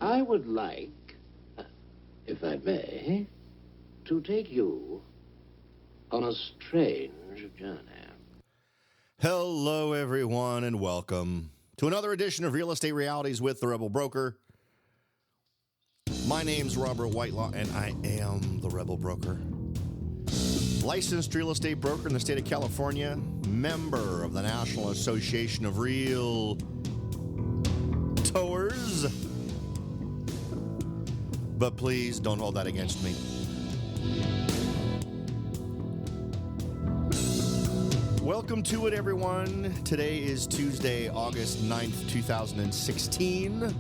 I would like, if I may, to take you on a strange journey. Hello, everyone, and welcome to another edition of Real Estate Realities with the Rebel Broker. My name's Robert Whitelaw, and I am the Rebel Broker. Licensed real estate broker in the state of California, member of the National Association of Realtors. But please don't hold that against me. Welcome to it, everyone. Today is Tuesday, August 9th, 2016.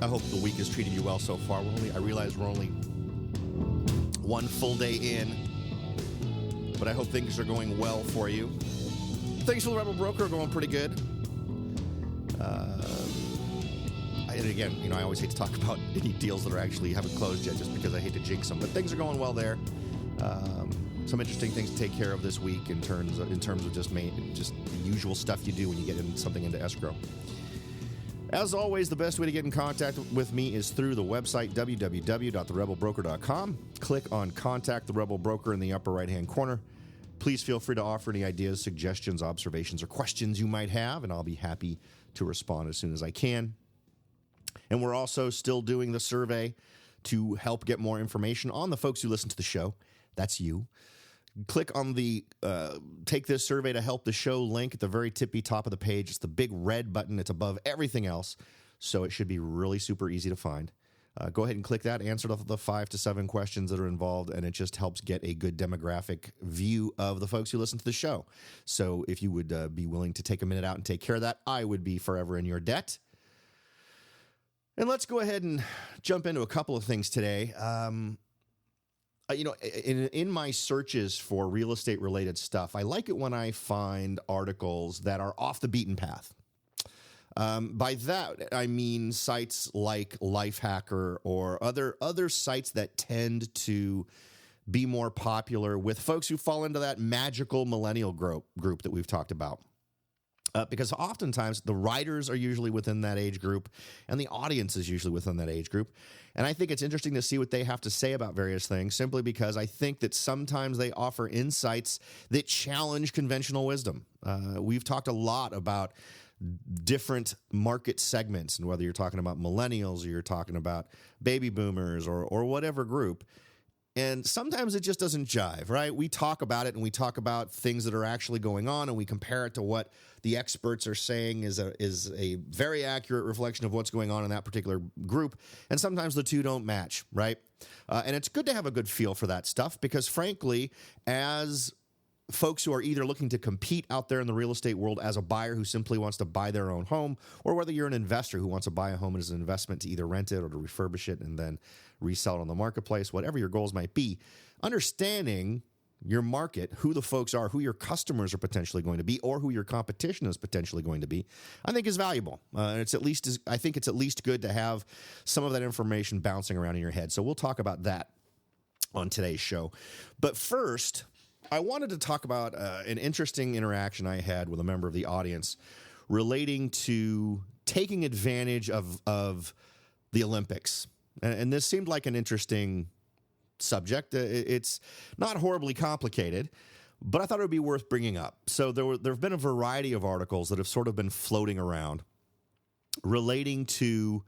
I hope the week has treated you well so far. I realize we're only one full day in, but I hope things are going well for you. Things for the Rebel Broker are going pretty good. And again, I always hate to talk about any deals that actually haven't closed yet just because I hate to jinx them, but things are going well there. Some interesting things to take care of this week in terms of just the usual stuff you do when you get something into escrow. As always, the best way to get in contact with me is through the website, www.therebelbroker.com. Click on Contact the Rebel Broker in the upper right-hand corner. Please feel free to offer any ideas, suggestions, observations, or questions you might have, and I'll be happy to respond as soon as I can. And we're also still doing the survey to help get more information on the folks who listen to the show. That's you. Click on the Take This Survey to Help the Show link at the very tippy top of the page. It's the big red button. It's above everything else, so it should be really super easy to find. Go ahead and click that, answer the 5 to 7 questions that are involved, and it just helps get a good demographic view of the folks who listen to the show. So if you would be willing to take a minute out and take care of that, I would be forever in your debt. And let's go ahead and jump into a couple of things today. In my searches for real estate related stuff, I like it when I find articles that are off the beaten path. By that, I mean sites like Lifehacker or other sites that tend to be more popular with folks who fall into that magical millennial group that we've talked about. Because oftentimes the writers are usually within that age group and the audience is usually within that age group. And I think it's interesting to see what they have to say about various things simply because I think that sometimes they offer insights that challenge conventional wisdom. We've talked a lot about different market segments, and whether you're talking about millennials or you're talking about baby boomers or whatever group. And sometimes it just doesn't jive, right? We talk about it and we talk about things that are actually going on and we compare it to what the experts are saying is a very accurate reflection of what's going on in that particular group. And sometimes the two don't match, right? And it's good to have a good feel for that stuff because frankly, as folks who are either looking to compete out there in the real estate world as a buyer who simply wants to buy their own home, or whether you're an investor who wants to buy a home as an investment to either rent it or to refurbish it and then resell it on the marketplace, whatever your goals might be, understanding your market, who the folks are, who your customers are potentially going to be, or who your competition is potentially going to be, I think is valuable. I think it's at least good to have some of that information bouncing around in your head. So we'll talk about that on today's show. But first, I wanted to talk about an interesting interaction I had with a member of the audience relating to taking advantage of the Olympics. And this seemed like an interesting subject. It's not horribly complicated, but I thought it would be worth bringing up. So there have been a variety of articles that have sort of been floating around relating to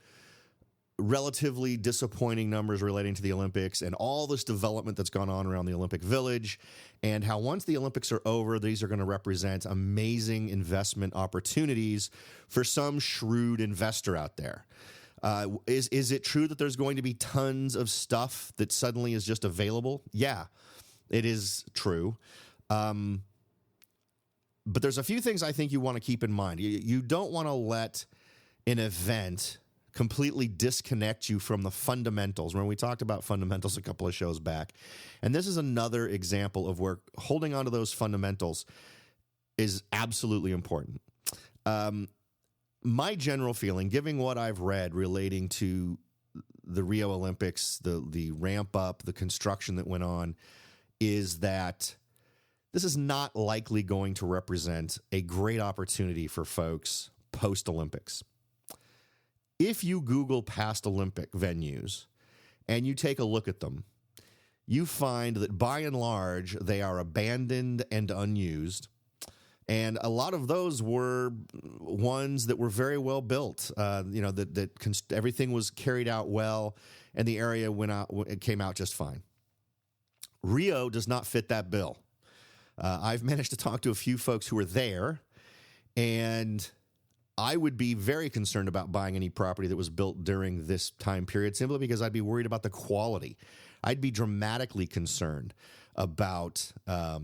relatively disappointing numbers relating to the Olympics and all this development that's gone on around the Olympic Village, and how once the Olympics are over, these are going to represent amazing investment opportunities for some shrewd investor out there. Is it true that there's going to be tons of stuff that suddenly is just available? Yeah, it is true. But there's a few things I think you want to keep in mind. You don't want to let an event completely disconnect you from the fundamentals. When we talked about fundamentals a couple of shows back, and this is another example of where holding on to those fundamentals is absolutely important. My general feeling, given what I've read relating to the Rio Olympics, the ramp up, the construction that went on, is that this is not likely going to represent a great opportunity for folks post-Olympics. If you Google past Olympic venues and you take a look at them, you find that by and large, they are abandoned and unused. And a lot of those were ones that were very well built, everything was carried out well and the area came out just fine. Rio does not fit that bill. I've managed to talk to a few folks who were there, and I would be very concerned about buying any property that was built during this time period simply because I'd be worried about the quality. I'd be dramatically concerned about how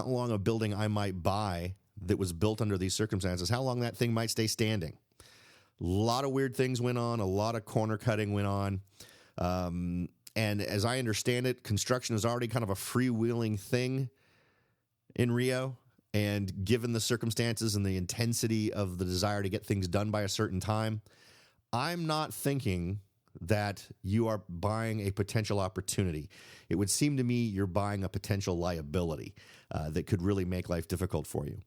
long a building I might buy that was built under these circumstances, how long that thing might stay standing. A lot of weird things went on, a lot of corner cutting went on. And as I understand it, construction is already kind of a freewheeling thing in Rio. And given the circumstances and the intensity of the desire to get things done by a certain time, I'm not thinking that you are buying a potential opportunity. It would seem to me you're buying a potential liability that could really make life difficult for you.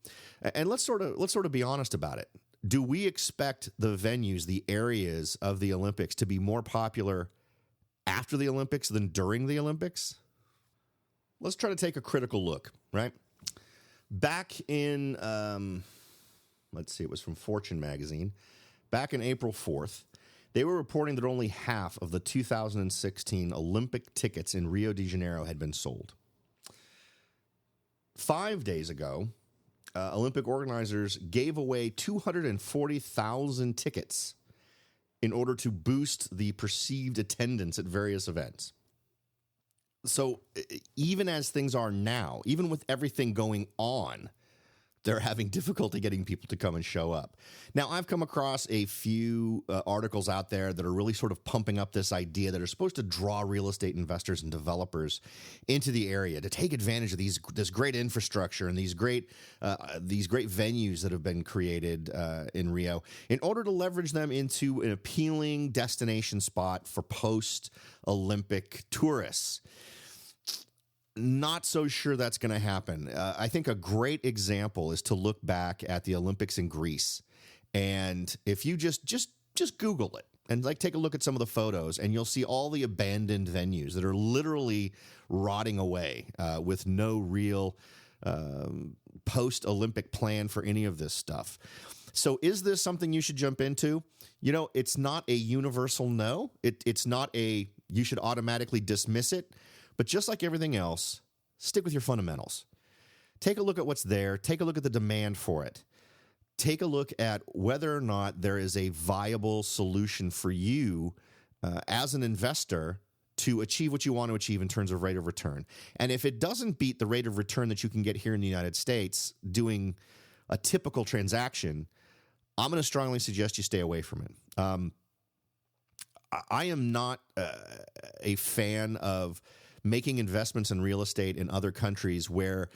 And let's sort of be honest about it. Do we expect the venues, the areas of the Olympics to be more popular after the Olympics than during the Olympics? Let's try to take a critical look, right? Back in, it was from Fortune magazine. Back in April 4th, they were reporting that only half of the 2016 Olympic tickets in Rio de Janeiro had been sold. 5 days ago, Olympic organizers gave away 240,000 tickets in order to boost the perceived attendance at various events. So even as things are now, even with everything going on, they're having difficulty getting people to come and show up. Now, I've come across a few articles out there that are really sort of pumping up this idea that are supposed to draw real estate investors and developers into the area to take advantage of this great infrastructure and these great venues that have been created in Rio in order to leverage them into an appealing destination spot for post-Olympic tourists. Not so sure that's going to happen. I think a great example is to look back at the Olympics in Greece. And if you just Google it and take a look at some of the photos, and you'll see all the abandoned venues that are literally rotting away with no real post-Olympic plan for any of this stuff. So is this something you should jump into? You know, it's not a universal no. It's not a you should automatically dismiss it. But just like everything else, stick with your fundamentals. Take a look at what's there. Take a look at the demand for it. Take a look at whether or not there is a viable solution for you as an investor to achieve what you want to achieve in terms of rate of return. And if it doesn't beat the rate of return that you can get here in the United States doing a typical transaction, I'm going to strongly suggest you stay away from it. I am not a fan of making investments in real estate in other countries where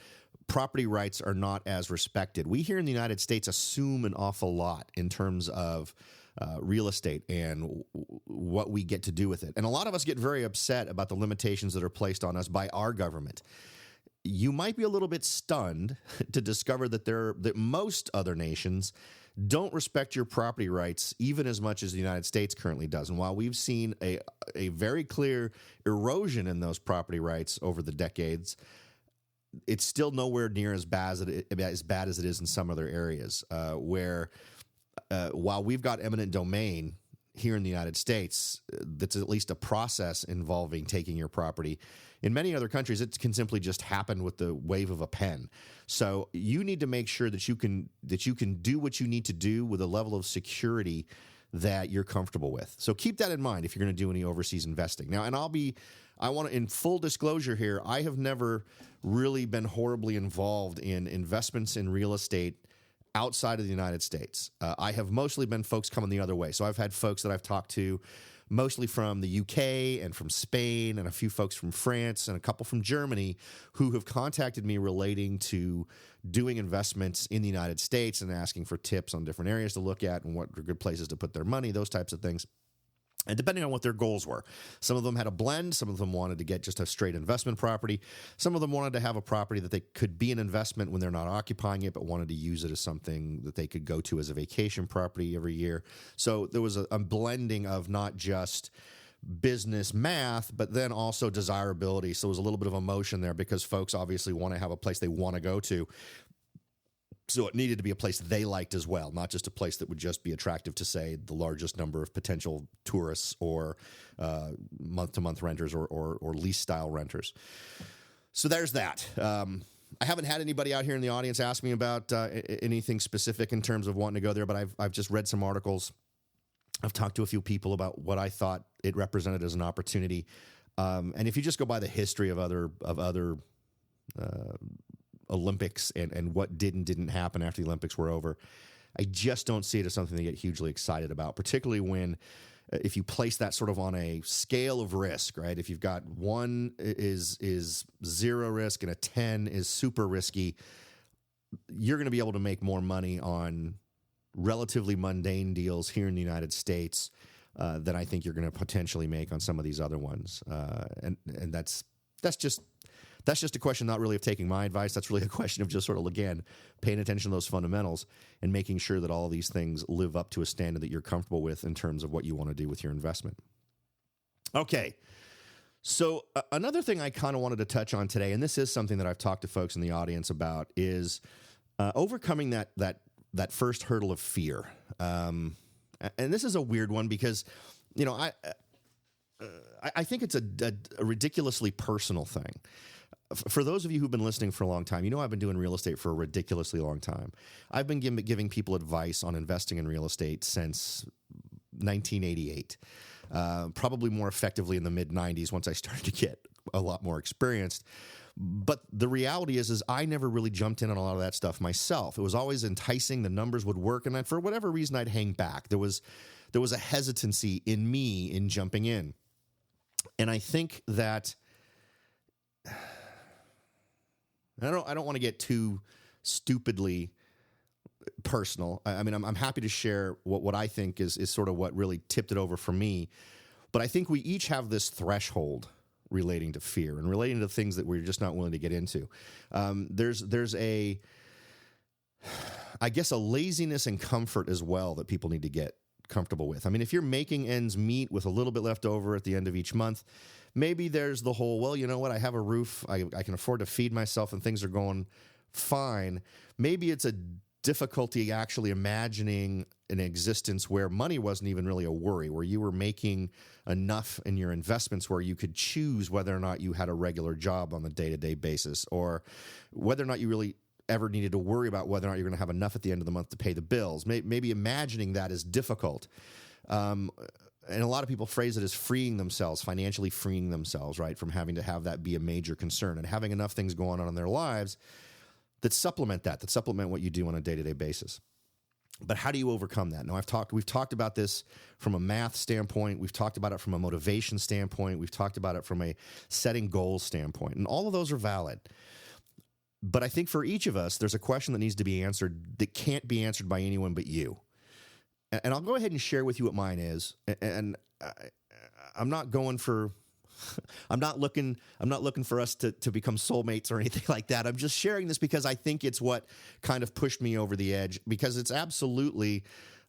property rights are not as respected. We here in the United States assume an awful lot in terms of real estate and what we get to do with it. And a lot of us get very upset about the limitations that are placed on us by our government. You might be a little bit stunned to discover that most other nations don't respect your property rights even as much as the United States currently does. And while we've seen a very clear erosion in those property rights over the decades, it's still nowhere near as bad as it is in some other areas where while we've got eminent domain here in the United States, that's at least a process involving taking your property. In many other countries, it can simply just happen with the wave of a pen. So you need to make sure that you can do what you need to do with a level of security that you're comfortable with. So keep that in mind if you're going to do any overseas investing. Now, and I want to, in full disclosure here, I have never really been horribly involved in investments in real estate outside of the United States. I have mostly been folks coming the other way. So I've had folks that I've talked to mostly from the UK and from Spain and a few folks from France and a couple from Germany who have contacted me relating to doing investments in the United States and asking for tips on different areas to look at and what are good places to put their money, those types of things. And depending on what their goals were, some of them had a blend. Some of them wanted to get just a straight investment property. Some of them wanted to have a property that they could be an investment when they're not occupying it, but wanted to use it as something that they could go to as a vacation property every year. So there was a blending of not just business math, but then also desirability. So there was a little bit of emotion there because folks obviously want to have a place they want to go to. So it needed to be a place they liked as well, not just a place that would just be attractive to, say, the largest number of potential tourists or month-to-month renters or lease-style renters. So there's that. I haven't had anybody out here in the audience ask me about anything specific in terms of wanting to go there, but I've just read some articles. I've talked to a few people about what I thought it represented as an opportunity. And if you just go by the history of other Olympics and what did and didn't happen after the Olympics were over, I just don't see it as something to get hugely excited about, particularly when if you place that sort of on a scale of risk, right? If you've got 1 is zero risk and a 10 is super risky, you're going to be able to make more money on relatively mundane deals here in the United States than I think you're going to potentially make on some of these other ones. And that's just a question not really of taking my advice. That's really a question of just sort of, again, paying attention to those fundamentals and making sure that all of these things live up to a standard that you're comfortable with in terms of what you want to do with your investment. Okay. So another thing I kind of wanted to touch on today, and this is something that I've talked to folks in the audience about, is overcoming that first hurdle of fear. And this is a weird one because, you know, I think it's a ridiculously personal thing. For those of you who've been listening for a long time, you know I've been doing real estate for a ridiculously long time. I've been giving people advice on investing in real estate since 1988, probably more effectively in the mid-90s once I started to get a lot more experienced. But the reality is I never really jumped in on a lot of that stuff myself. It was always enticing. The numbers would work. And for whatever reason, I'd hang back. There was a hesitancy in me in jumping in. And I think that I don't want to get too stupidly personal. I mean, I'm happy to share what I think is sort of what really tipped it over for me. But I think we each have this threshold relating to fear and relating to things that we're just not willing to get into. There's a laziness and comfort as well that people need to get comfortable with. I mean, if you're making ends meet with a little bit left over at the end of each month, maybe there's the whole, well, you know what, I have a roof, I can afford to feed myself and things are going fine. Maybe it's a difficulty actually imagining an existence where money wasn't even really a worry, where you were making enough in your investments where you could choose whether or not you had a regular job on a day-to-day basis, or whether or not you really ever needed to worry about whether or not you're going to have enough at the end of the month to pay the bills. Maybe imagining that is difficult. And a lot of people phrase it as freeing themselves, financially freeing themselves, right, from having to have that be a major concern and having enough things going on in their lives that supplement what you do on a day-to-day basis. But how do you overcome that? Now, we've talked about this from a math standpoint. We've talked about it from a motivation standpoint. We've talked about it from a setting goals standpoint. And all of those are valid. But I think for each of us, there's a question that needs to be answered that can't be answered by anyone but you. And I'll go ahead and share with you what mine is. And I'm not going for, I'm not looking for us to become soulmates or anything like that. I'm just sharing this because I think it's what kind of pushed me over the edge, because it's absolutely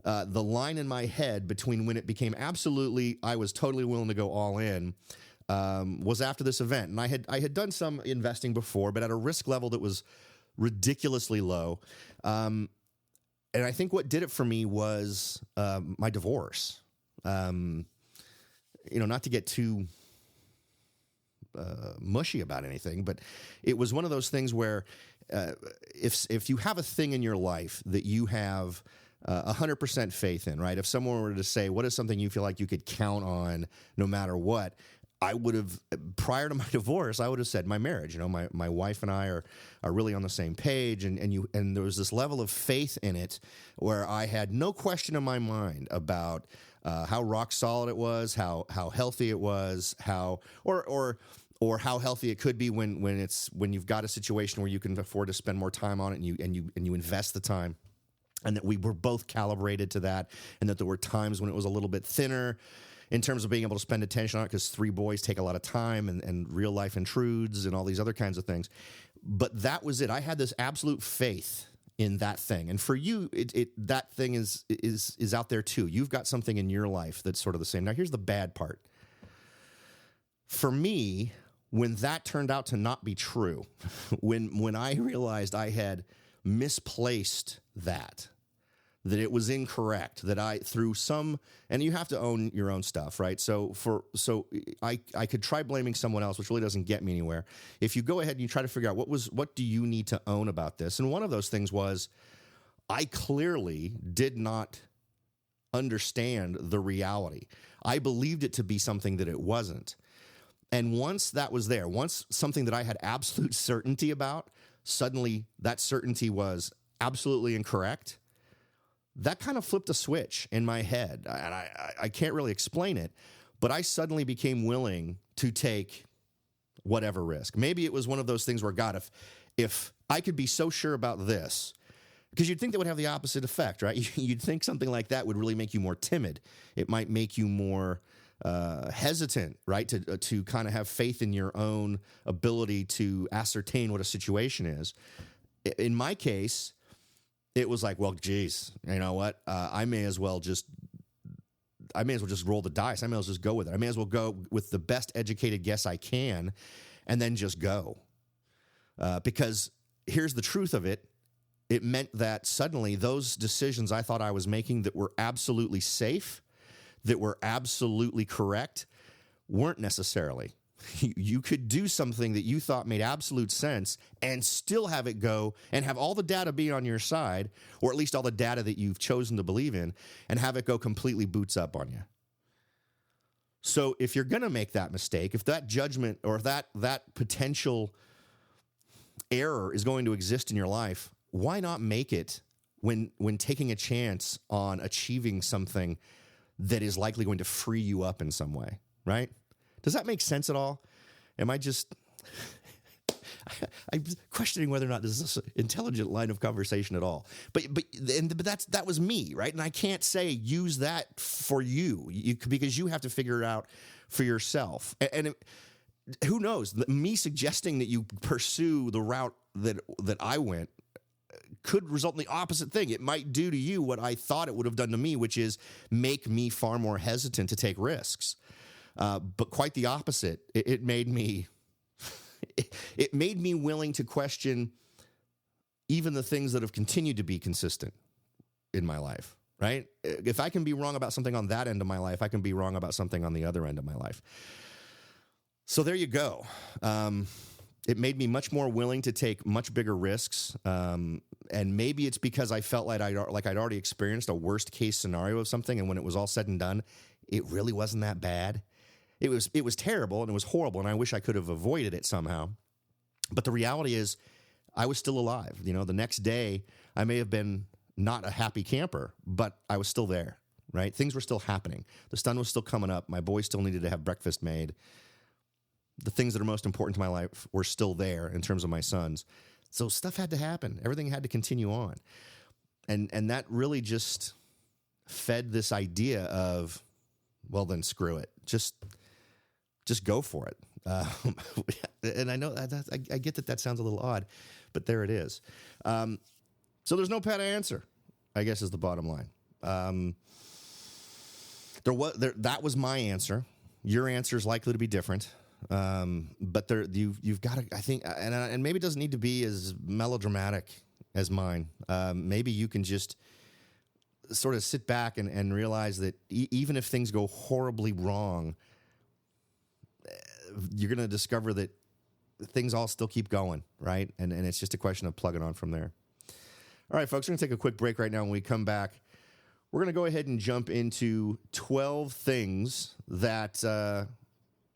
the line in my head between when it became absolutely, I was totally willing to go all in, was after this event. And I had done some investing before, but at a risk level that was ridiculously low. And I think what did it for me was my divorce. Not to get too mushy about anything, but it was one of those things where if you have a thing in your life that you have 100% faith in, right? If someone were to say, what is something you feel like you could count on no matter what? I would have, prior to my divorce, I would have said my marriage. My wife and I are really on the same page, and there was this level of faith in it where I had no question in my mind about how rock solid it was, how healthy it was, or how healthy it could be when you've got a situation where you can afford to spend more time on it and you invest the time. And that we were both calibrated to that, and that there were times when it was a little bit thinner. in terms of being able to spend attention on it, because 3 boys take a lot of time and real life intrudes and all these other kinds of things. But that was it. I had this absolute faith in that thing. And for you, that thing is out there too. You've got something in your life that's sort of the same. Now, here's the bad part. For me, when that turned out to not be true, when I realized I had misplaced that it was incorrect, that I through some, and you have to own your own stuff, right? So I could try blaming someone else, which really doesn't get me anywhere. If you go ahead and you try to figure out what do you need to own about this, and one of those things was I clearly did not understand the reality. I believed it to be something that it wasn't. And once that was there, once something that I had absolute certainty about, suddenly that certainty was absolutely incorrect, that kind of flipped a switch in my head. And I can't really explain it, but I suddenly became willing to take whatever risk. Maybe it was one of those things where, God, if I could be so sure about this, because you'd think that would have the opposite effect, right? You'd think something like that would really make you more timid. It might make you more hesitant, right, to kind of have faith in your own ability to ascertain what a situation is. In my case, it was like, well, geez, you know what? I may as well just roll the dice. I may as well just go with it. I may as well go with the best educated guess I can, and then just go. Because here's the truth of it. It meant that suddenly those decisions I thought I was making that were absolutely safe, that were absolutely correct, weren't necessarily. You could do something that you thought made absolute sense and still have it go and have all the data be on your side, or at least all the data that you've chosen to believe in, and have it go completely boots up on you. So if you're going to make that mistake, if that judgment or that potential error is going to exist in your life, why not make it when taking a chance on achieving something that is likely going to free you up in some way, right? Does that make sense at all? Am I just... I'm questioning whether or not this is an intelligent line of conversation at all. But that was me, right? And I can't say use that for you because you have to figure it out for yourself. Who knows? Me suggesting that you pursue the route that I went could result in the opposite thing. It might do to you what I thought it would have done to me, which is make me far more hesitant to take risks. But quite the opposite. It made me willing to question even the things that have continued to be consistent in my life, right? If I can be wrong about something on that end of my life, I can be wrong about something on the other end of my life. So there you go. It made me much more willing to take much bigger risks. And maybe it's because I felt like I'd already experienced a worst case scenario of something. And when it was all said and done, it really wasn't that bad. It was terrible and it was horrible. And I wish I could have avoided it somehow. But the reality is I was still alive. You know, the next day I may have been not a happy camper, but I was still there, right? Things were still happening. The sun was still coming up. My boys still needed to have breakfast made. The things that are most important to my life were still there in terms of my sons. So stuff had to happen. Everything had to continue on. And that really just fed this idea of, well, then screw it. Just go for it. And I know I get that sounds a little odd, but there it is. So there's no pat answer, I guess, is the bottom line. That was my answer. Your answer is likely to be different. But you've got to, I think, and maybe it doesn't need to be as melodramatic as mine. Maybe you can just sort of sit back and realize that even if things go horribly wrong, you're going to discover that things all still keep going, right? And it's just a question of plugging on from there. All right, folks, we're going to take a quick break right now. When we come back, we're going to go ahead and jump into 12 things that,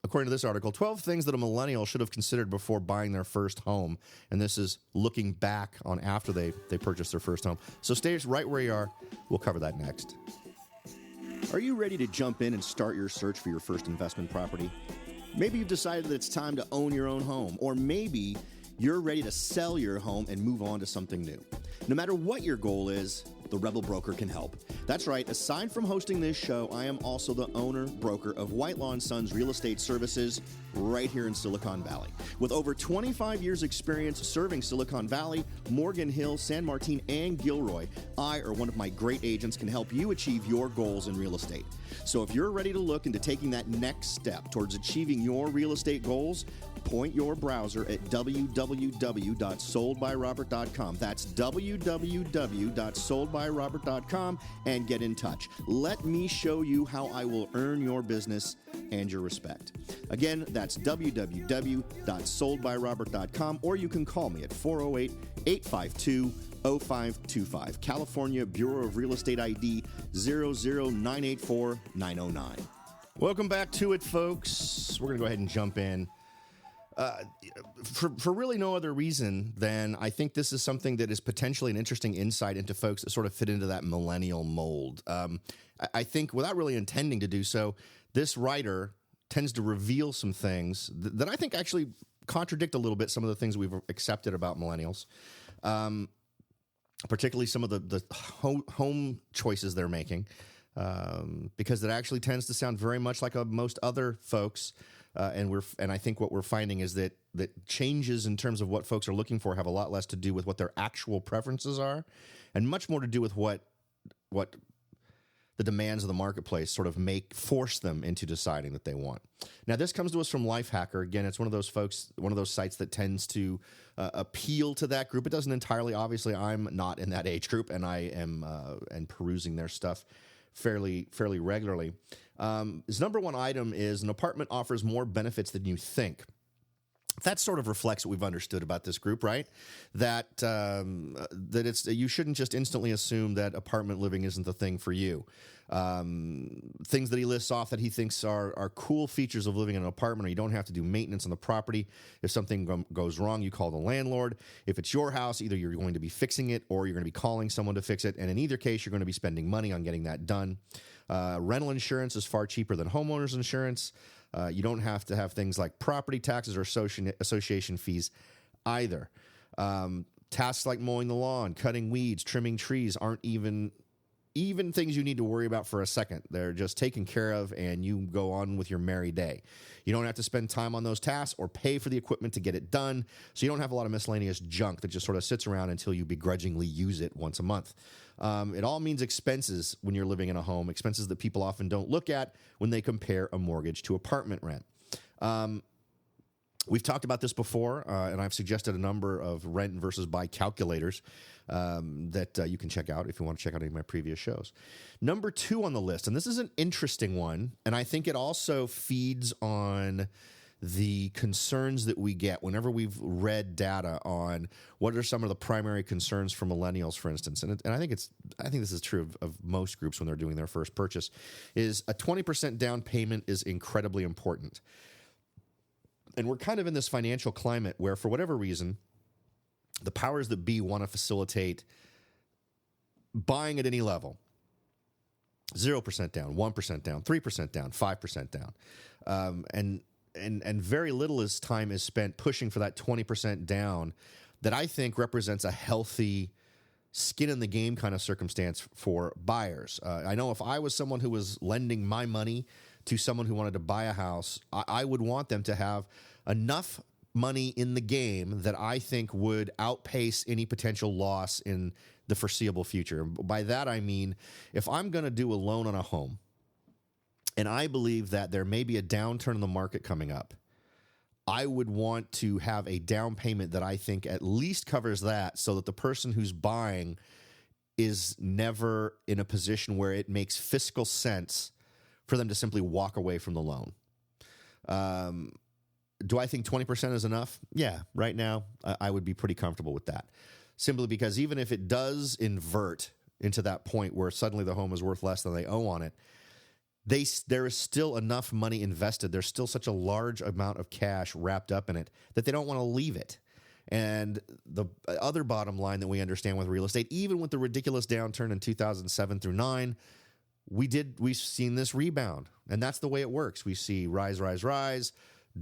according to this article, 12 things that a millennial should have considered before buying their first home. And this is looking back on after they purchased their first home. So stay right where you are. We'll cover that next. Are you ready to jump in and start your search for your first investment property? Maybe you've decided that it's time to own your own home, or maybe you're ready to sell your home and move on to something new. No matter what your goal is, the Rebel Broker can help. That's right, aside from hosting this show, I am also the owner, broker of Whitelaw & Sons Real Estate Services right here in Silicon Valley. With over 25 years experience serving Silicon Valley, Morgan Hill, San Martin, and Gilroy, I or one of my great agents can help you achieve your goals in real estate. So if you're ready to look into taking that next step towards achieving your real estate goals, point your browser at www.soldbyrobert.com. That's www.soldbyrobert.com and get in touch. Let me show you how I will earn your business and your respect. Again, that's www.soldbyrobert.com, or you can call me at 408-852-0525. California Bureau of Real Estate ID 00984-909. Welcome back to it, folks. We're going to go ahead and jump in. For really no other reason than I think this is something that is potentially an interesting insight into folks that sort of fit into that millennial mold. I think without really intending to do so, this writer tends to reveal some things that I think actually contradict a little bit some of the things we've accepted about millennials, particularly some of the home choices they're making, because it actually tends to sound very much like most other folks. And I think what we're finding is that changes in terms of what folks are looking for have a lot less to do with what their actual preferences are, and much more to do with what the demands of the marketplace sort of force them into deciding that they want. Now, this comes to us from Lifehacker. Again, it's one of those folks, one of those sites that tends to appeal to that group. It doesn't entirely. Obviously, I'm not in that age group, and I am and perusing their stuff fairly regularly. His number one item is an apartment offers more benefits than you think. That sort of reflects what we've understood about this group, right? That you shouldn't just instantly assume that apartment living isn't the thing for you. Things that he lists off that he thinks are cool features of living in an apartment: or you don't have to do maintenance on the property. If something goes wrong, you call the landlord. If it's your house, either you're going to be fixing it or you're going to be calling someone to fix it. And in either case, you're going to be spending money on getting that done. Rental insurance is far cheaper than homeowners insurance. You don't have to have things like property taxes or association fees either. Tasks like mowing the lawn, cutting weeds, trimming trees aren't even things you need to worry about for a second. They're just taken care of, and you go on with your merry day. You don't have to spend time on those tasks or pay for the equipment to get it done, so you don't have a lot of miscellaneous junk that just sort of sits around until you begrudgingly use it once a month. It all means expenses when you're living in a home, expenses that people often don't look at when they compare a mortgage to apartment rent. We've talked about this before, and I've suggested a number of rent versus buy calculators that you can check out if you want to check out any of my previous shows. Number 2 on the list, and this is an interesting one, and I think it also feeds on the concerns that we get whenever we've read data on what are some of the primary concerns for millennials, for instance. And I think this is true of most groups when they're doing their first purchase, is a 20% down payment is incredibly important. And we're kind of in this financial climate where, for whatever reason, the powers that be want to facilitate buying at any level. 0% down, 1% down, 3% down, 5% down. And very little time is spent pushing for that 20% down that I think represents a healthy skin in the game kind of circumstance for buyers. I know if I was someone who was lending my money to someone who wanted to buy a house, I would want them to have enough money in the game that I think would outpace any potential loss in the foreseeable future. By that, I mean, if I'm going to do a loan on a home, and I believe that there may be a downturn in the market coming up, I would want to have a down payment that I think at least covers that, so that the person who's buying is never in a position where it makes fiscal sense for them to simply walk away from the loan. Do I think 20% is enough? Yeah, right now, I would be pretty comfortable with that. Simply because even if it does invert into that point where suddenly the home is worth less than they owe on it, there is still enough money invested. There's still such a large amount of cash wrapped up in it that they don't want to leave it. And the other bottom line that we understand with real estate, even with the ridiculous downturn in 2007 through 9, we've seen this rebound. And that's the way it works. We see rise,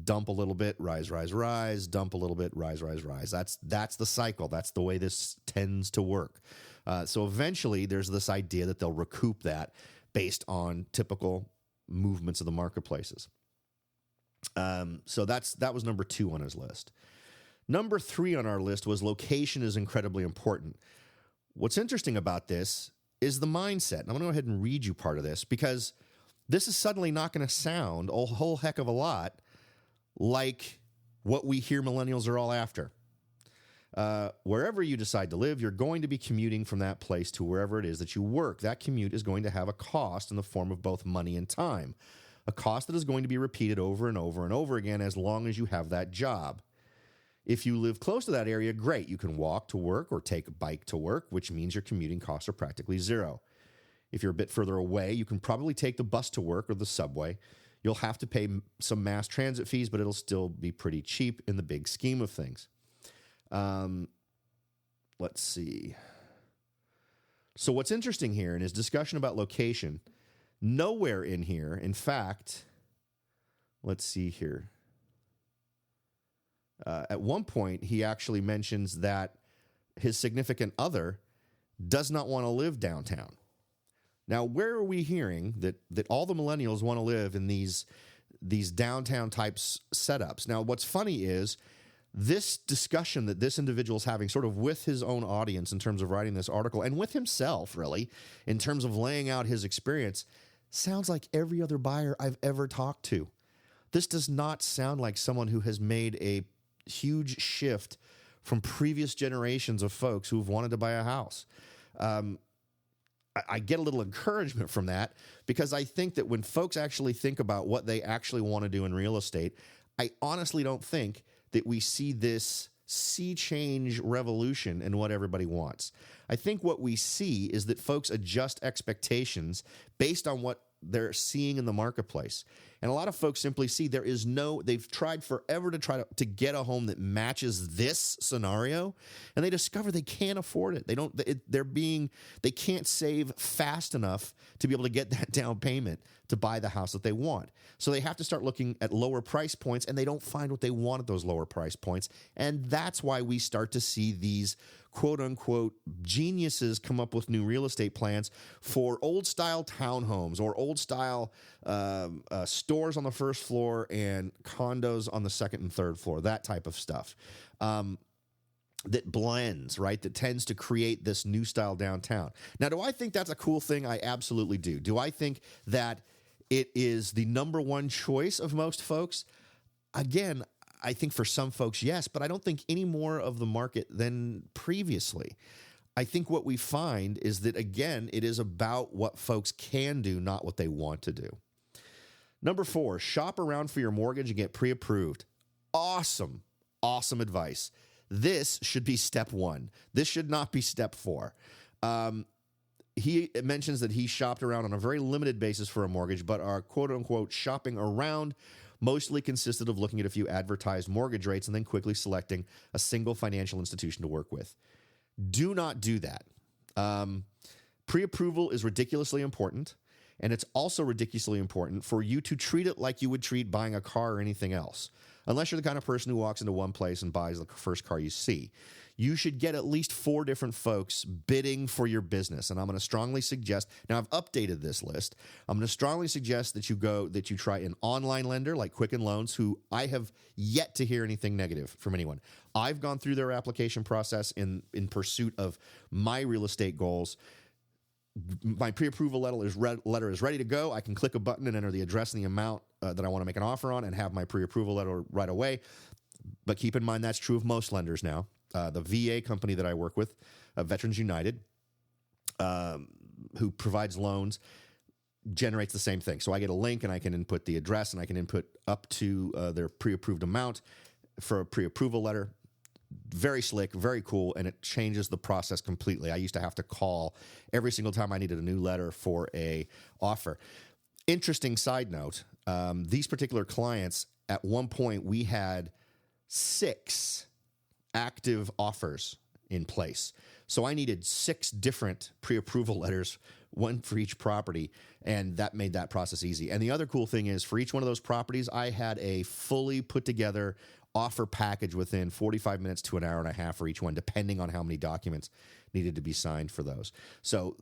dump a little bit, rise, dump a little bit, rise. That's the cycle. That's the way this tends to work. So eventually there's this idea that they'll recoup that based on typical movements of the marketplaces. So that was number 2 on his list. Number 3 on our list was location is incredibly important. What's interesting about this is the mindset. And I'm going to go ahead and read you part of this, because this is suddenly not going to sound a whole heck of a lot like what we hear millennials are all after. Wherever you decide to live, you're going to be commuting from that place to wherever it is that you work. That commute is going to have a cost in the form of both money and time, a cost that is going to be repeated over and over and over again as long as you have that job. If you live close to that area, great. You can walk to work or take a bike to work, which means your commuting costs are practically zero. If you're a bit further away, you can probably take the bus to work or the subway. You'll have to pay some mass transit fees, but it'll still be pretty cheap in the big scheme of things. Let's see. So what's interesting here in his discussion about location, nowhere in here, in fact, let's see here. At one point, he actually mentions that his significant other does not want to live downtown. Now, where are we hearing that all the millennials want to live in these downtown types setups? Now, what's funny is this discussion that this individual is having sort of with his own audience in terms of writing this article, and with himself, really, in terms of laying out his experience, sounds like every other buyer I've ever talked to. This does not sound like someone who has made a huge shift from previous generations of folks who've wanted to buy a house. I get a little encouragement from that, because I think that when folks actually think about what they actually want to do in real estate, I honestly don't think that we see this sea change revolution in what everybody wants. I think what we see is that folks adjust expectations based on what they're seeing in the marketplace. And a lot of folks simply see they've tried forever to try to get a home that matches this scenario, and they discover they can't afford it. They can't save fast enough to be able to get that down payment to buy the house that they want. So they have to start looking at lower price points, and they don't find what they want at those lower price points. And that's why we start to see these quote unquote geniuses come up with new real estate plans for old style townhomes or old style stores on the first floor and condos on the second and third floor, that type of stuff. That blends, right? That tends to create this new style downtown. Now, do I think that's a cool thing? I absolutely do. Do I think that it is the number one choice of most folks? Again, I think for some folks, yes, but I don't think any more of the market than previously. I think what we find is that, again, it is about what folks can do, not what they want to do. Number 4, shop around for your mortgage and get pre-approved. Awesome advice. This should be step 1. This should not be step 4. He mentions that he shopped around on a very limited basis for a mortgage, but our quote-unquote shopping around mostly consisted of looking at a few advertised mortgage rates and then quickly selecting a single financial institution to work with. Do not do that. Pre-approval is ridiculously important, and it's also ridiculously important for you to treat it like you would treat buying a car or anything else. Unless you're the kind of person who walks into one place and buys the first car you see. You should get at least 4 different folks bidding for your business. And I'm going to strongly suggest, now I've updated this list. I'm going to strongly suggest that you try an online lender like Quicken Loans, who I have yet to hear anything negative from anyone. I've gone through their application process in pursuit of my real estate goals. My pre-approval letter is ready to go. I can click a button and enter the address and the amount that I want to make an offer on and have my pre-approval letter right away. But keep in mind that's true of most lenders now. The VA company that I work with, Veterans United, who provides loans, generates the same thing. So I get a link and I can input the address and I can input up to their pre-approved amount for a pre-approval letter. Very slick, very cool, and it changes the process completely. I used to have to call every single time I needed a new letter for a offer. Interesting side note, these particular clients, at one point we had 6 active offers in place. So I needed 6 different pre-approval letters, one for each property, and that made that process easy. And the other cool thing is, for each one of those properties, I had a fully put together offer package within 45 minutes to an hour and a half for each one, depending on how many documents needed to be signed for those. So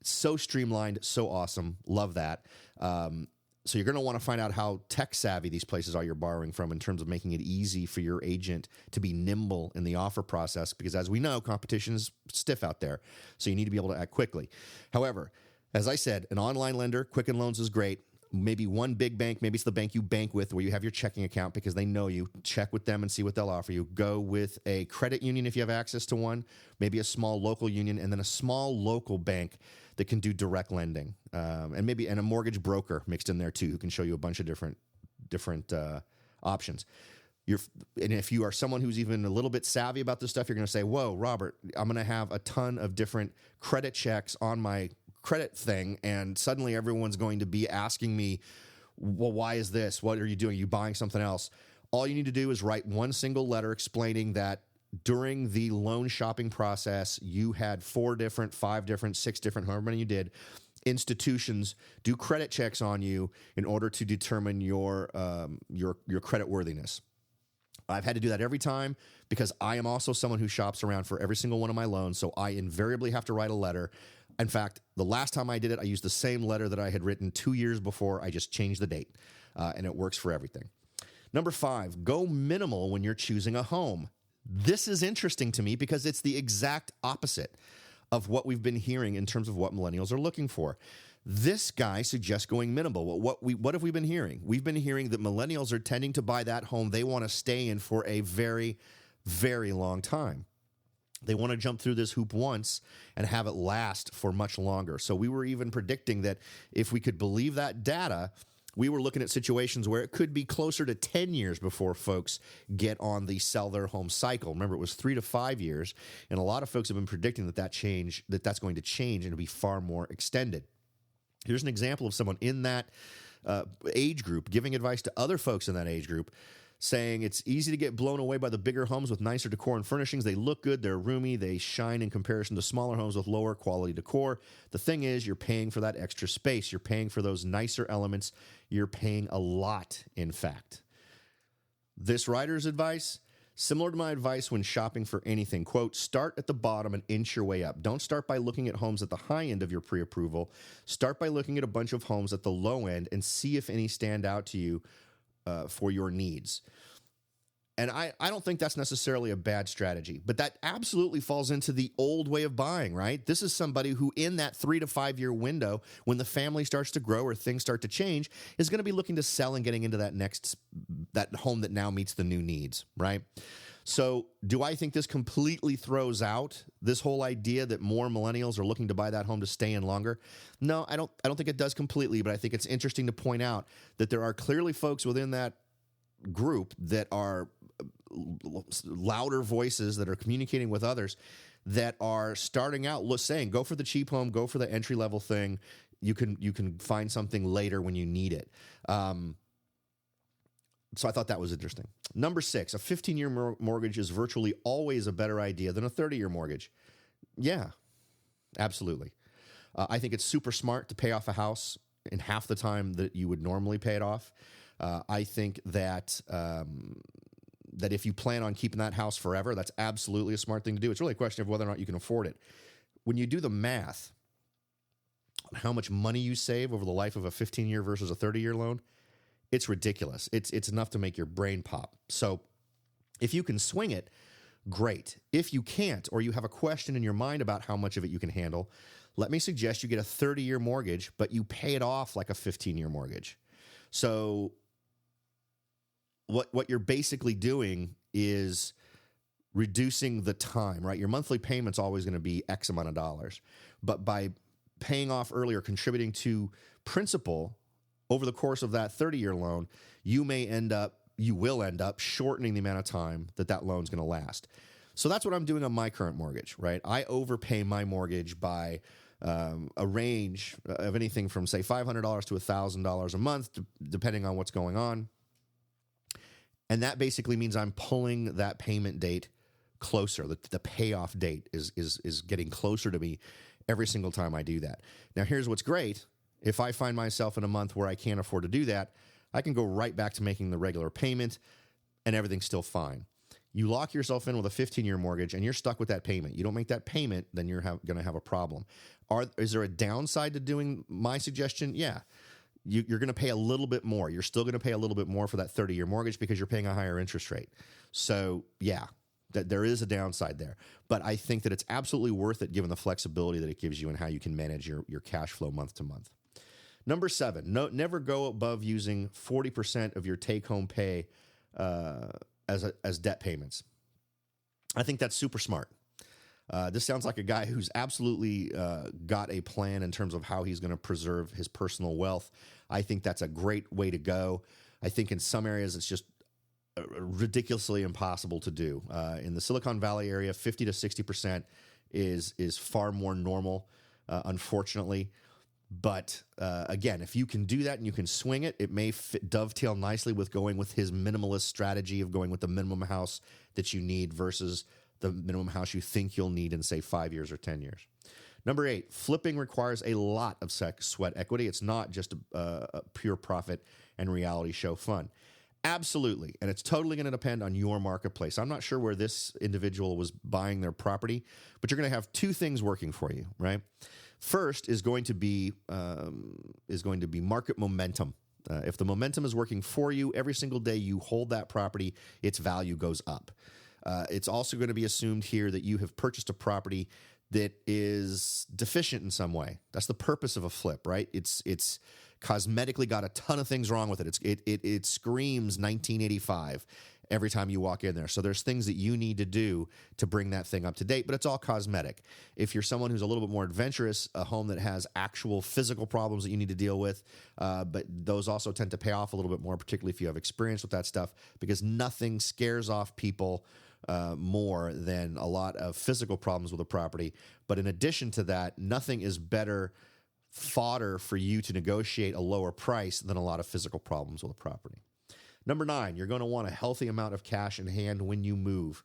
streamlined, so awesome. Love that. So you're going to want to find out how tech savvy these places are you're borrowing from in terms of making it easy for your agent to be nimble in the offer process, because as we know, competition is stiff out there. So you need to be able to act quickly. However, as I said, an online lender, Quicken Loans is great. Maybe one big bank, maybe it's the bank you bank with where you have your checking account because they know you. Check with them and see what they'll offer you. Go with a credit union if you have access to one, maybe a small local union, and then a small local bank that can do direct lending, and a mortgage broker mixed in there too, who can show you a bunch of different options. And if you are someone who's even a little bit savvy about this stuff, you're going to say, "Whoa, Robert, I'm going to have a ton of different credit checks on my credit thing, and suddenly everyone's going to be asking me, well, why is this? What are you doing? Are you buying something else?" All you need to do is write one single letter explaining that during the loan shopping process, you had 4 different, 5 different, 6 different, however many you did, institutions do credit checks on you in order to determine your credit worthiness. I've had to do that every time because I am also someone who shops around for every single one of my loans, so I invariably have to write a letter. In fact, the last time I did it, I used the same letter that I had written 2 years before. I just changed the date, and it works for everything. Number 5, go minimal when you're choosing a home. This is interesting to me because it's the exact opposite of what we've been hearing in terms of what millennials are looking for. This guy suggests going minimal. Well, what have we been hearing? We've been hearing that millennials are tending to buy that home they want to stay in for a very, very long time. They want to jump through this hoop once and have it last for much longer. So we were even predicting that if we could believe that data, we were looking at situations where it could be closer to 10 years before folks get on the sell their home cycle. Remember, it was 3 to 5 years, and a lot of folks have been predicting that's going to change and to be far more extended. Here's an example of someone in that age group giving advice to other folks in that age group, saying it's easy to get blown away by the bigger homes with nicer decor and furnishings. They look good, they're roomy, they shine in comparison to smaller homes with lower quality decor. The thing is, you're paying for that extra space. You're paying for those nicer elements. You're paying a lot, in fact. This writer's advice, similar to my advice when shopping for anything, quote, start at the bottom and inch your way up. Don't start by looking at homes at the high end of your pre-approval. Start by looking at a bunch of homes at the low end and see if any stand out to you for your needs. And I don't think that's necessarily a bad strategy, but that absolutely falls into the old way of buying, right? This is somebody who in that 3 to 5 year window, when the family starts to grow or things start to change, is going to be looking to sell and getting into that home that now meets the new needs, right? So do I think this completely throws out this whole idea that more millennials are looking to buy that home to stay in longer? No, I don't think it does completely, but I think it's interesting to point out that there are clearly folks within that group that are louder voices that are communicating with others that are starting out saying, go for the cheap home, go for the entry level thing. You can find something later when you need it. So I thought that was interesting. Number 6, a 15-year mortgage is virtually always a better idea than a 30-year mortgage. Yeah, absolutely. I think it's super smart to pay off a house in half the time that you would normally pay it off. I think that that if you plan on keeping that house forever, that's absolutely a smart thing to do. It's really a question of whether or not you can afford it. When you do the math on how much money you save over the life of a 15-year versus a 30-year loan, it's ridiculous. It's enough to make your brain pop. So if you can swing it, great. If you can't, or you have a question in your mind about how much of it you can handle, let me suggest you get a 30-year mortgage, but you pay it off like a 15-year mortgage. So what you're basically doing is reducing the time, right? Your monthly payment's always going to be X amount of dollars. But by paying off early or contributing to principal over the course of that 30-year loan, you will end up shortening the amount of time that loan's going to last. So that's what I'm doing on my current mortgage, right? I overpay my mortgage by a range of anything from, say, $500 to $1,000 a month, depending on what's going on. And that basically means I'm pulling that payment date closer. The payoff date is getting closer to me every single time I do that. Now, here's what's great. If I find myself in a month where I can't afford to do that, I can go right back to making the regular payment and everything's still fine. You lock yourself in with a 15-year mortgage, and you're stuck with that payment. You don't make that payment, then you're going to have a problem. Is there a downside to doing my suggestion? Yeah. You're going to pay a little bit more. You're still going to pay a little bit more for that 30-year mortgage because you're paying a higher interest rate. So, yeah, that there is a downside there. But I think that it's absolutely worth it given the flexibility that it gives you and how you can manage your cash flow month to month. Number 7, never go above using 40% of your take-home pay as debt payments. I think that's super smart. This sounds like a guy who's absolutely got a plan in terms of how he's going to preserve his personal wealth. I think that's a great way to go. I think in some areas it's just ridiculously impossible to do. In the Silicon Valley area, 50 to 60% is far more normal, unfortunately. But again, if you can do that and you can swing it, it may dovetail nicely with going with his minimalist strategy of going with the minimum house that you need versus the minimum house you think you'll need in, say, 5 years or 10 years. Number 8, flipping requires a lot of sweat equity. It's not just a pure profit and reality show fun. Absolutely. And it's totally going to depend on your marketplace. I'm not sure where this individual was buying their property, but you're going to have 2 things working for you, right? First is going to be market momentum. If the momentum is working for you, every single day you hold that property, its value goes up. It's also going to be assumed here that you have purchased a property that is deficient in some way. That's the purpose of a flip, right? It's cosmetically got a ton of things wrong with it. It screams 1985 every time you walk in there. So there's things that you need to do to bring that thing up to date, but it's all cosmetic. If you're someone who's a little bit more adventurous, a home that has actual physical problems that you need to deal with, but those also tend to pay off a little bit more, particularly if you have experience with that stuff, because nothing scares off people more than a lot of physical problems with a property. But in addition to that, nothing is better fodder for you to negotiate a lower price than a lot of physical problems with a property. Number 9, you're going to want a healthy amount of cash in hand when you move.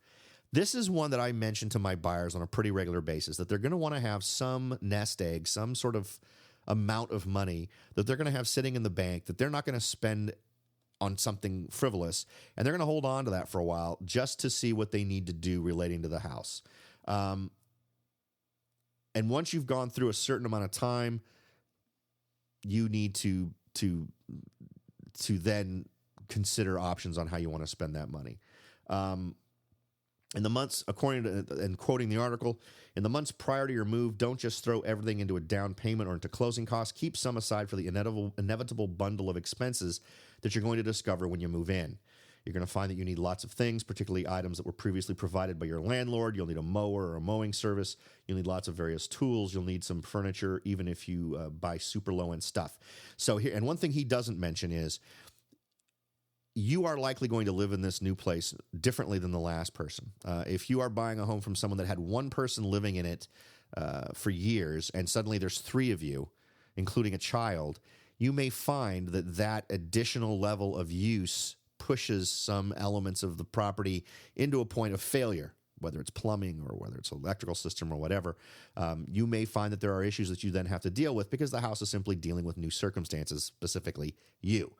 This is one that I mention to my buyers on a pretty regular basis, that they're going to want to have some nest egg, some sort of amount of money that they're going to have sitting in the bank that they're not going to spend on something frivolous, and they're going to hold on to that for a while just to see what they need to do relating to the house. And once you've gone through a certain amount of time, you need to then consider options on how you want to spend that money. In the months, according to, and quoting the article, in the months prior to your move, don't just throw everything into a down payment or into closing costs. Keep some aside for the inevitable bundle of expenses that you're going to discover when you move in. You're going to find that you need lots of things, particularly items that were previously provided by your landlord. You'll need a mower or a mowing service. You'll need lots of various tools. You'll need some furniture, even if you buy super low-end stuff. So here, and one thing he doesn't mention is you are likely going to live in this new place differently than the last person. If you are buying a home from someone that had one person living in it for years, and suddenly there's 3 of you, including a child, you may find that additional level of use pushes some elements of the property into a point of failure, whether it's plumbing or whether it's electrical system or whatever. You may find that there are issues that you then have to deal with because the house is simply dealing with new circumstances, specifically you.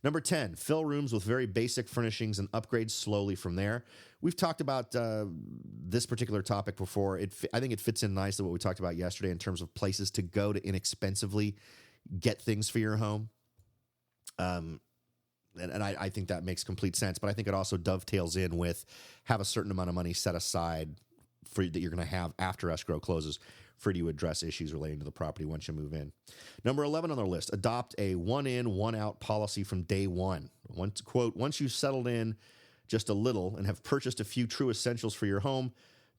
Number 10, fill rooms with very basic furnishings and upgrade slowly from there. We've talked about this particular topic before. I think it fits in nicely what we talked about yesterday in terms of places to go to inexpensively get things for your home. And I think that makes complete sense, but I think it also dovetails in with have a certain amount of money set aside that you're going to have after escrow closes for you to address issues relating to the property once you move in. Number 11 on our list, adopt a one-in, one-out policy from day one. Once you've settled in just a little and have purchased a few true essentials for your home,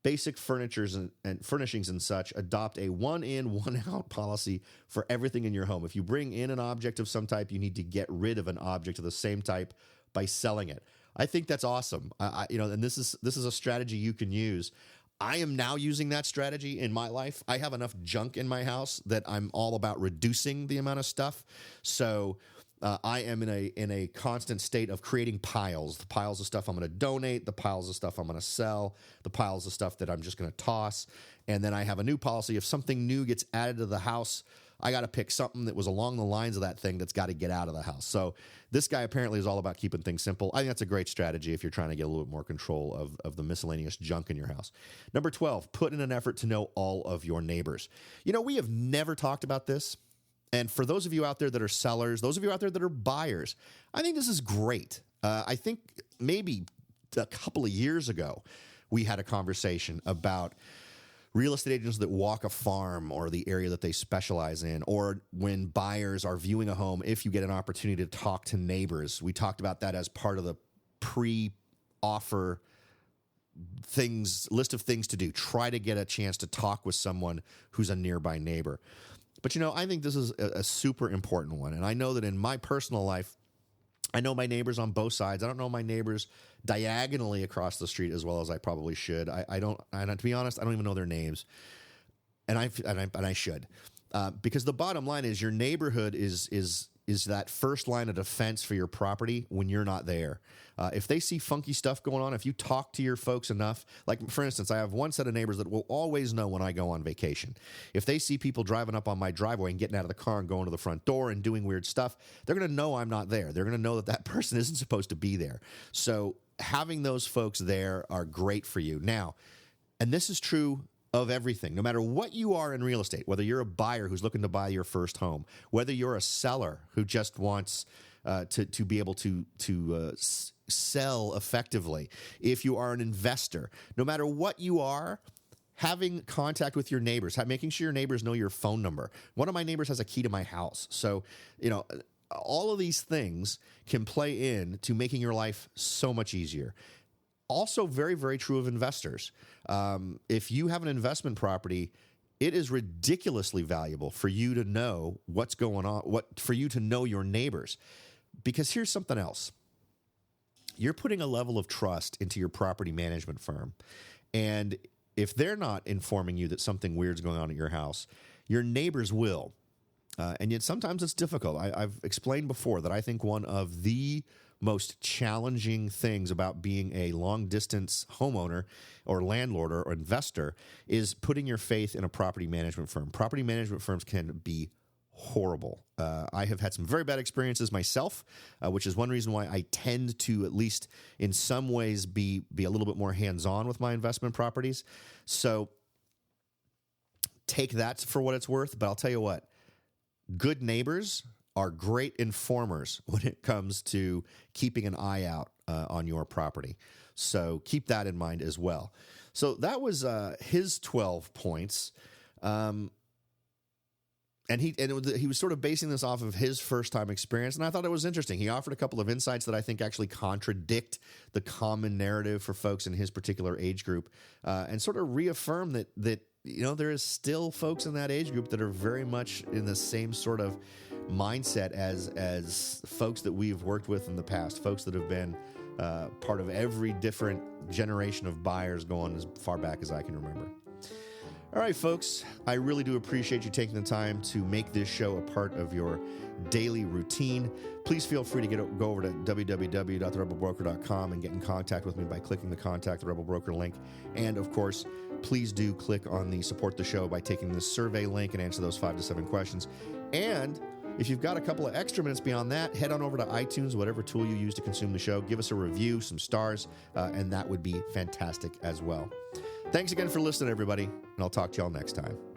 basic furnitures and furnishings and such, adopt a one-in, one-out policy for everything in your home. If you bring in an object of some type, you need to get rid of an object of the same type by selling it. I think that's awesome. And this is a strategy you can use. I am now using that strategy in my life. I have enough junk in my house that I'm all about reducing the amount of stuff. So I am in a constant state of creating piles. The piles of stuff I'm going to donate, the piles of stuff I'm going to sell, the piles of stuff that I'm just going to toss. And then I have a new policy. If something new gets added to the house, I got to pick something that was along the lines of that thing that's got to get out of the house. So this guy apparently is all about keeping things simple. I think that's a great strategy if you're trying to get a little bit more control of the miscellaneous junk in your house. Number 12, put in an effort to know all of your neighbors. We have never talked about this. And for those of you out there that are sellers, those of you out there that are buyers, I think this is great. I think maybe a couple of years ago, we had a conversation about real estate agents that walk a farm or the area that they specialize in, or when buyers are viewing a home, if you get an opportunity to talk to neighbors. We talked about that as part of the pre-offer list of things to do. Try to get a chance to talk with someone who's a nearby neighbor. But, I think this is a super important one. And I know that in my personal life, I know my neighbors on both sides. I don't know my neighbors diagonally across the street as well as I probably should. I don't, to be honest, I don't even know their names. And I should. Because the bottom line is your neighborhood is that first line of defense for your property when you're not there. If they see funky stuff going on, if you talk to your folks enough, like for instance, I have one set of neighbors that will always know when I go on vacation. If they see people driving up on my driveway and getting out of the car and going to the front door and doing weird stuff, they're going to know I'm not there. They're going to know that person isn't supposed to be there. So having those folks there are great for you. Now, and this is true of everything, no matter what you are in real estate, whether you're a buyer who's looking to buy your first home, whether you're a seller who just wants to be able to sell effectively, if you are an investor, no matter what you are, having contact with your neighbors, making sure your neighbors know your phone number. One of my neighbors has a key to my house. So, all of these things can play in to making your life so much easier. Also very, very true of investors. If you have an investment property, it is ridiculously valuable for you to know what's going on, for you to know your neighbors. Because here's something else. You're putting a level of trust into your property management firm. And if they're not informing you that something weird's going on at your house, your neighbors will. And yet sometimes it's difficult. I've explained before that I think one of the most challenging things about being a long-distance homeowner or landlord or investor is putting your faith in a property management firm. Property management firms can be horrible. I have had some very bad experiences myself, which is one reason why I tend to, at least in some ways, be a little bit more hands-on with my investment properties. So take that for what it's worth, but I'll tell you what, good neighbors are great informers when it comes to keeping an eye out on your property. So keep that in mind as well. So that was his 12 points. And he was sort of basing this off of his first-time experience, and I thought it was interesting. He offered a couple of insights that I think actually contradict the common narrative for folks in his particular age group, and sort of reaffirm that there is still folks in that age group that are very much in the same sort of mindset as folks that we've worked with in the past, folks that have been part of every different generation of buyers going as far back as I can remember. All right, folks, I really do appreciate you taking the time to make this show a part of your daily routine. Please feel free to go over to www.therebelbroker.com and get in contact with me by clicking the Contact the Rebel Broker link. And, of course, please do click on the Support the Show by taking the survey link and answer those 5 to 7 questions. And if you've got a couple of extra minutes beyond that, head on over to iTunes, whatever tool you use to consume the show. Give us a review, some stars, and that would be fantastic as well. Thanks again for listening, everybody, and I'll talk to y'all next time.